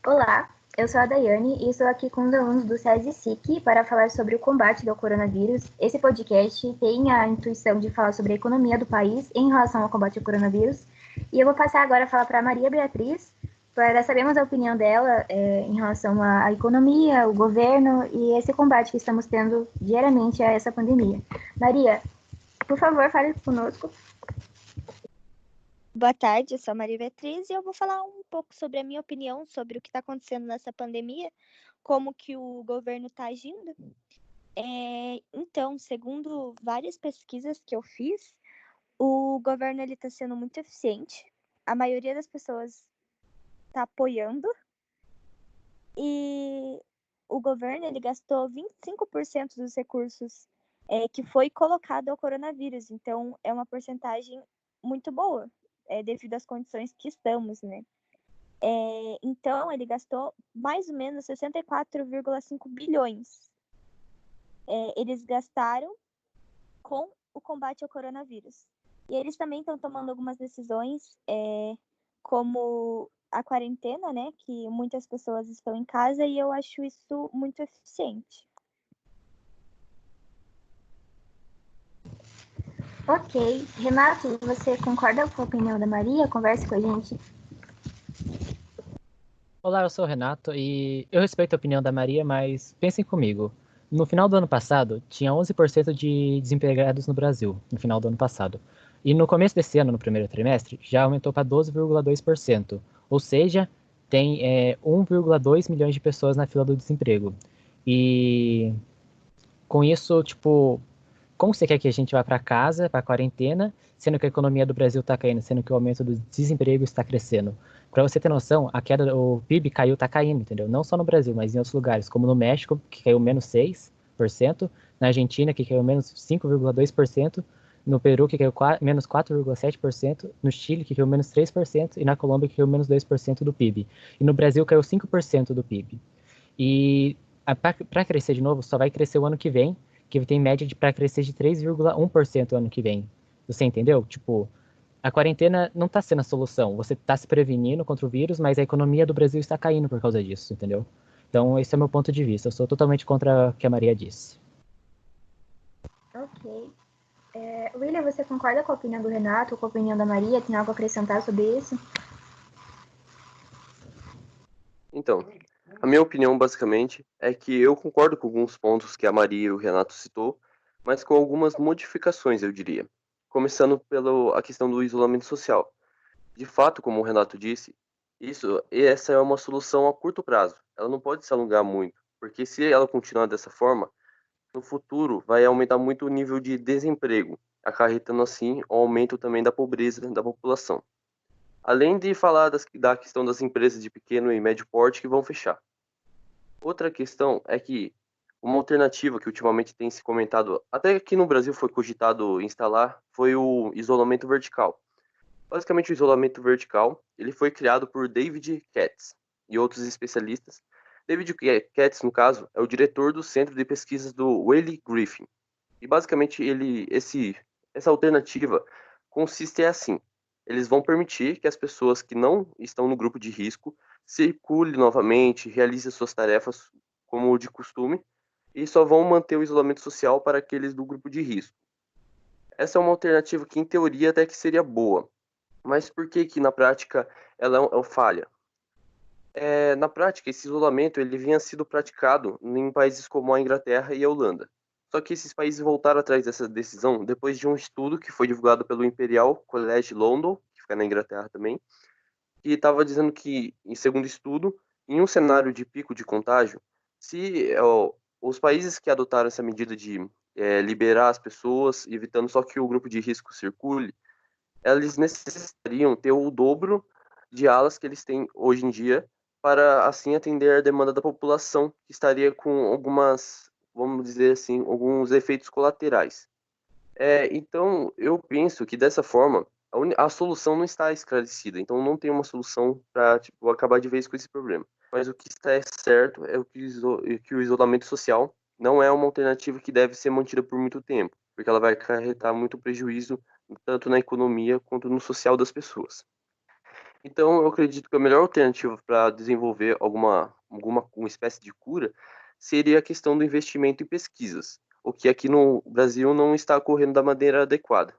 Olá, eu sou a Daiane e estou aqui com os alunos do SESI SIC para falar sobre o combate ao coronavírus. Esse podcast tem a intuição de falar sobre a economia do país em relação ao combate ao coronavírus. E eu vou passar agora a falar para a Maria Beatriz, para sabermos a opinião dela em relação à economia, o governo e esse combate que estamos tendo diariamente a essa pandemia. Maria, por favor, fale conosco. Boa tarde, eu sou a Maria Beatriz e eu vou falar um pouco sobre a minha opinião sobre o que está acontecendo nessa pandemia, como que o governo está agindo. Então, segundo várias pesquisas que eu fiz, o governo está sendo muito eficiente, a maioria das pessoas está apoiando e o governo ele gastou 25% dos recursos que foi colocado ao coronavírus, então é uma porcentagem muito boa. Devido às condições que estamos, né? Então, ele gastou mais ou menos 64,5 bilhões. Eles gastaram com o combate ao coronavírus. E eles também estão tomando algumas decisões, como a quarentena, né? Que muitas pessoas estão em casa e eu acho isso muito eficiente. Ok. Renato, você concorda com a opinião da Maria? Converse com a gente. Olá, eu sou o Renato e eu respeito a opinião da Maria, mas pensem comigo. No final do ano passado, tinha 11% de desempregados no Brasil, no final do ano passado. E no começo desse ano, no primeiro trimestre, já aumentou para 12,2%. Ou seja, tem 1,2 milhões de pessoas na fila do desemprego. E com isso, tipo, como você quer que a gente vá para casa, para quarentena, sendo que a economia do Brasil está caindo, sendo que o aumento do desemprego está crescendo? Para você ter noção, a queda, o PIB caiu, está caindo, entendeu? Não só no Brasil, mas em outros lugares, como no México, que caiu menos 6%, na Argentina, que caiu menos 5,2%, no Peru, que caiu menos 4,7%, no Chile, que caiu menos 3%, e na Colômbia, que caiu menos 2% do PIB. E no Brasil, caiu 5% do PIB. E para crescer de novo, só vai crescer o ano que vem, que tem média para crescer de 3,1% ano que vem. Você entendeu? Tipo, a quarentena não está sendo a solução. Você está se prevenindo contra o vírus, mas a economia do Brasil está caindo por causa disso, entendeu? Então, esse é o meu ponto de vista. Eu sou totalmente contra o que a Maria disse. Ok. William, você concorda com a opinião do Renato, com a opinião da Maria? Tem algo a acrescentar sobre isso? Então, a minha opinião basicamente é que eu concordo com alguns pontos que a Maria e o Renato citou, mas com algumas modificações, eu diria. Começando pela questão do isolamento social. De fato, como o Renato disse, essa é uma solução a curto prazo. Ela não pode se alongar muito, porque se ela continuar dessa forma, no futuro vai aumentar muito o nível de desemprego, acarretando assim o aumento também da pobreza da população. Além de falar da questão das empresas de pequeno e médio porte que vão fechar. Outra questão é que uma alternativa que ultimamente tem se comentado, até aqui no Brasil foi cogitado instalar, foi o isolamento vertical. Basicamente, o isolamento vertical ele foi criado por David Katz e outros especialistas. David Katz, no caso, é o diretor do Centro de Pesquisas do Wiley Griffin. E basicamente essa alternativa consiste assim: eles vão permitir que as pessoas que não estão no grupo de risco circulem novamente, realizem suas tarefas como de costume e só vão manter o isolamento social para aqueles do grupo de risco. Essa é uma alternativa que, em teoria, até que seria boa. Mas por que que na prática ela é falha? Na prática, esse isolamento ele vinha sido praticado em países como a Inglaterra e a Holanda. Só que esses países voltaram atrás dessa decisão depois de um estudo que foi divulgado pelo Imperial College London, que fica na Inglaterra também, que estava dizendo que, em segundo estudo, em um cenário de pico de contágio, se os países que adotaram essa medida de liberar as pessoas, evitando só que o grupo de risco circule, eles necessitariam ter o dobro de alas que eles têm hoje em dia para assim atender a demanda da população, que estaria com algumas, vamos dizer assim, alguns efeitos colaterais. Então, eu penso que dessa forma a solução não está esclarecida, então não tem uma solução para tipo, acabar de vez com esse problema. Mas o que está certo é que o isolamento social não é uma alternativa que deve ser mantida por muito tempo, porque ela vai acarretar muito prejuízo tanto na economia quanto no social das pessoas. Então, eu acredito que a melhor alternativa para desenvolver alguma uma espécie de cura seria a questão do investimento em pesquisas, o que aqui no Brasil não está ocorrendo da maneira adequada.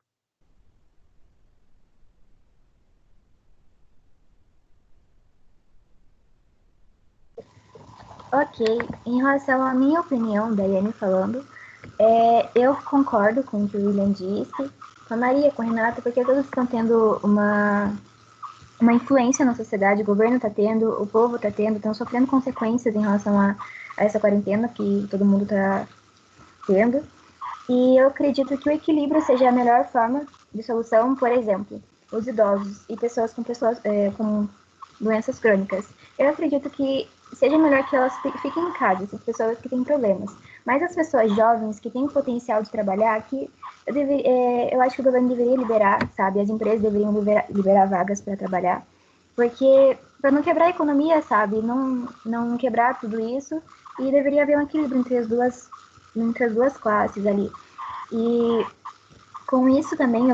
Ok, em relação à minha opinião, Daiane falando, eu concordo com o que o William disse, com a Maria, com a Renata, porque todos estão tendo uma influência na sociedade, o governo está tendo, o povo está tendo, estão sofrendo consequências em relação a essa quarentena que todo mundo está tendo. E eu acredito que o equilíbrio seja a melhor forma de solução, por exemplo, os idosos e pessoas com doenças crônicas. Eu acredito que seja melhor que elas fiquem em casa, essas pessoas que têm problemas. Mas as pessoas jovens que têm potencial de trabalhar, eu acho que o governo deveria liberar, sabe? As empresas deveriam liberar vagas para trabalhar, porque para não quebrar a economia, sabe? Não quebrar tudo isso e deveria haver um equilíbrio entre as duas classes ali. E com isso também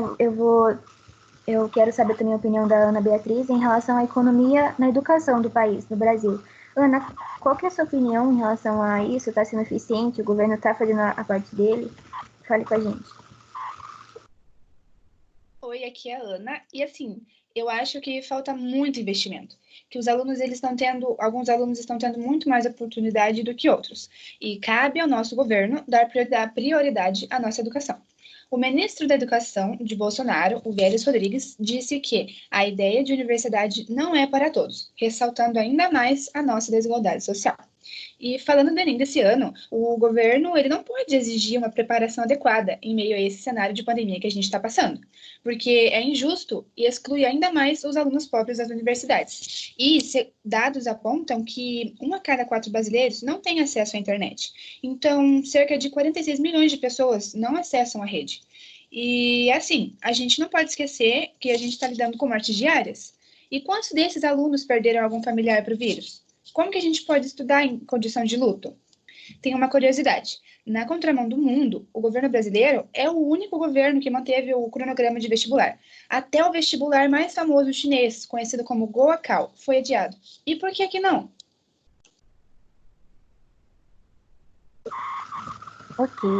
eu quero saber também a opinião da Ana Beatriz em relação à economia na educação do país, no Brasil. Ana, qual que é a sua opinião em relação a isso? Está sendo eficiente? O governo está fazendo a parte dele? Fale com a gente. Oi, aqui é a Ana. E assim, eu acho que falta muito investimento, que os alunos eles estão tendo, alguns alunos estão tendo muito mais oportunidade do que outros. E cabe ao nosso governo dar prioridade à nossa educação. O ministro da Educação de Bolsonaro, o Vélez Rodrigues, disse que a ideia de universidade não é para todos, ressaltando ainda mais a nossa desigualdade social. E falando do Enem desse ano, o governo ele não pode exigir uma preparação adequada em meio a esse cenário de pandemia que a gente está passando, porque é injusto e exclui ainda mais os alunos pobres das universidades. E dados apontam que 1 a cada 4 brasileiros não tem acesso à internet. Então, cerca de 46 milhões de pessoas não acessam a rede. E, assim, a gente não pode esquecer que a gente está lidando com mortes diárias. E quantos desses alunos perderam algum familiar para o vírus? Como que a gente pode estudar em condição de luto? Tem uma curiosidade. Na contramão do mundo, o governo brasileiro é o único governo que manteve o cronograma de vestibular. Até o vestibular mais famoso chinês, conhecido como Goakao, foi adiado. E por que aqui não? Ok.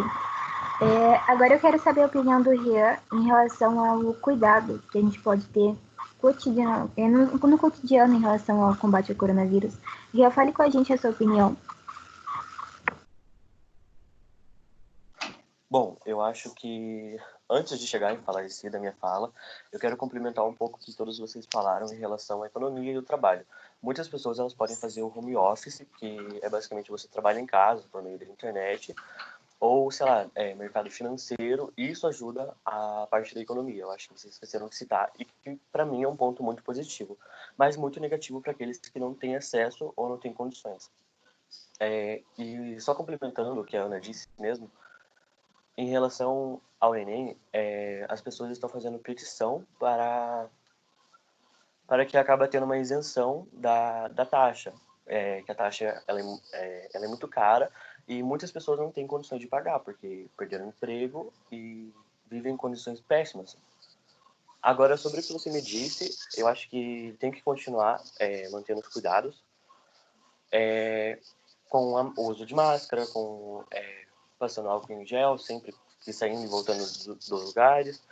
Agora eu quero saber a opinião do Rian em relação ao cuidado que a gente pode ter no cotidiano em relação ao combate ao coronavírus. Rian, fale com a gente a sua opinião. Bom, eu acho que antes de chegar em falar em si da minha fala, eu quero complementar um pouco o que todos vocês falaram em relação à economia e o trabalho. Muitas pessoas elas podem fazer o home office, que é basicamente você trabalha em casa por meio da internet, ou, sei lá, mercado financeiro, e isso ajuda a parte da economia. Eu acho que vocês esqueceram de citar, e que para mim é um ponto muito positivo, mas muito negativo para aqueles que não têm acesso ou não têm condições. E só complementando o que a Ana disse mesmo, em relação ao Enem, as pessoas estão fazendo petição para que acabe tendo uma isenção da taxa, que a taxa ela é muito cara e muitas pessoas não têm condições de pagar, porque perderam emprego e vivem em condições péssimas. Agora, sobre o que você me disse, eu acho que tem que continuar mantendo os cuidados com o uso de máscara, passando álcool em gel, sempre que saindo e voltando dos lugares.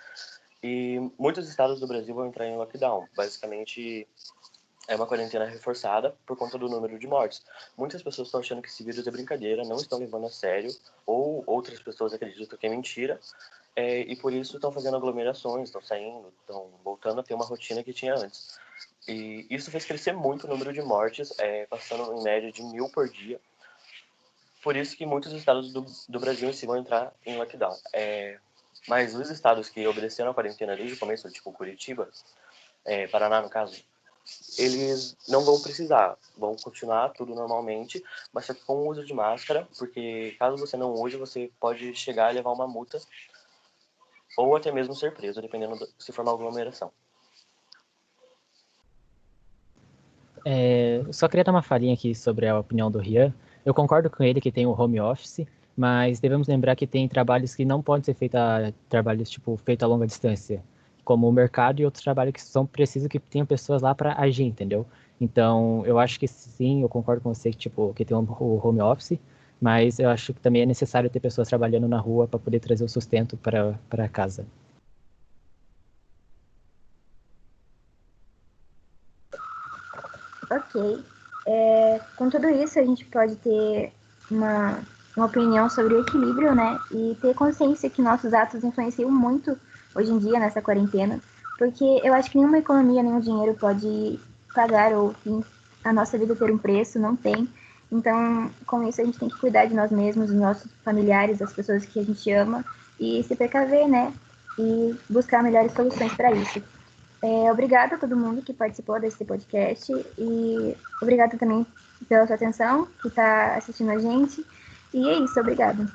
E muitos estados do Brasil vão entrar em lockdown. Basicamente, é uma quarentena reforçada por conta do número de mortes. Muitas pessoas estão achando que esse vírus é brincadeira, não estão levando a sério, ou outras pessoas acreditam que é mentira, e por isso estão fazendo aglomerações, estão saindo, estão voltando a ter uma rotina que tinha antes. E isso fez crescer muito o número de mortes, passando em média de 1.000 por dia. Por isso que muitos estados do Brasil em si vão entrar em lockdown. Mas os estados que obedeceram a quarentena desde o começo, tipo Curitiba, Paraná no caso, eles não vão precisar, vão continuar tudo normalmente, mas só que com o uso de máscara, porque caso você não use, você pode chegar a levar uma multa ou até mesmo ser preso, dependendo se for uma aglomeração. Só queria dar uma falinha aqui sobre a opinião do Rian. Eu concordo com ele que tem o home office, mas devemos lembrar que tem trabalhos que não podem ser feitos, trabalhos tipo feito a longa distância. como o mercado e outros trabalhos que são precisos que tenham pessoas lá para agir, entendeu? Então, eu acho que sim, eu concordo com você que, tipo, que tem o home office, mas eu acho que também é necessário ter pessoas trabalhando na rua para poder trazer o sustento para casa. Ok. Com tudo isso, a gente pode ter uma opinião sobre o equilíbrio, né? E ter consciência que nossos atos influenciam muito hoje em dia nessa quarentena, porque eu acho que nenhuma economia, nenhum dinheiro pode pagar ou enfim, a nossa vida ter um preço, não tem. Então, com isso, a gente tem que cuidar de nós mesmos, dos nossos familiares, das pessoas que a gente ama e se precaver, né? E buscar melhores soluções para isso. Obrigada a todo mundo que participou desse podcast e obrigada também pela sua atenção, que está assistindo a gente. E é isso, obrigada.